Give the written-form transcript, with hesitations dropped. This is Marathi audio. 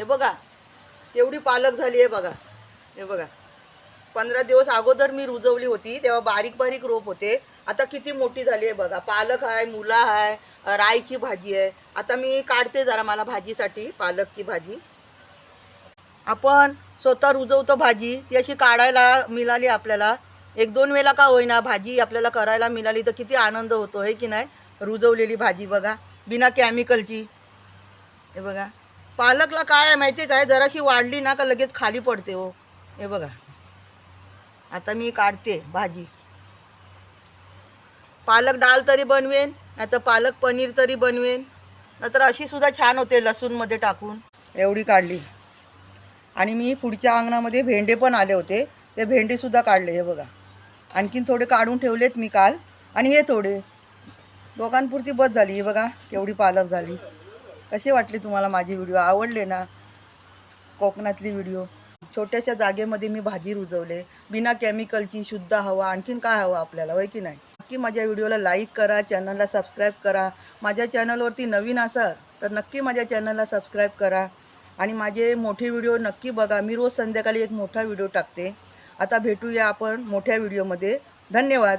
हे बघा एवढी पालक झाली आहे बघा. हे बघा 15 दिवस अगोदर मी रुजवली होती तेव्हा बारीक बारीक रोप होते. आता किती मोठी झाली आहे बघा. पालक आहे, मुला आहे, राईची भाजी आहे. आता मी काढते जरा मला भाजीसाठी पालकची भाजी. आपण स्वतः रुजवतो भाजी ती अशी काढायला मिळाली आपल्याला. एक दोन वेळा का होईना भाजी आपल्याला करायला मिळाली तर किती आनंद होतो हे की नाही. रुजवलेली भाजी बघा बिना केमिकलची. हे बघा पालकला काय आहे माहिती आहे काय, जराशी वाढली ना का लगेच खाली पडते हो. हे बघा आता मी काढते भाजी. पालक डाळ तरी बनवेन नाहीतर पालक पनीर तरी बनवेन, नाहीतर अशी सुद्धा छान होते लसूणमध्ये टाकून. एवढी काढली. आणि मी पुढच्या अंगणामध्ये भेंडे पण आले होते, ते भेंडेसुद्धा काढले. हे बघा आणखीन थोडे काढून ठेवलेत मी काल. आणि हे थोडे दोघांपुरती बस झाली. हे बघा केवढी पालक झाली. कसे वाटले तुम्हाला माझे व्हिडिओ? आवडले ना कोकणातली व्हिडिओ? छोट्याशा जागेमध्ये मी भाजी रुजवले बिना केमिकलची, शुद्ध हवा. आणखीन काय हवं आपल्याला, होय की नाही? नक्की माझ्या व्हिडिओला लाईक करा, चॅनलला सबस्क्राईब करा. माझ्या चॅनलवरती नवीन असाल तर नक्की माझ्या चॅनलला सबस्क्राईब करा. आणि माझे मोठे व्हिडिओ नक्की बघा. मी रोज संध्याकाळी एक मोठा व्हिडिओ टाकते. आता भेटूया आपण मोठ्या व्हिडिओमध्ये. धन्यवाद.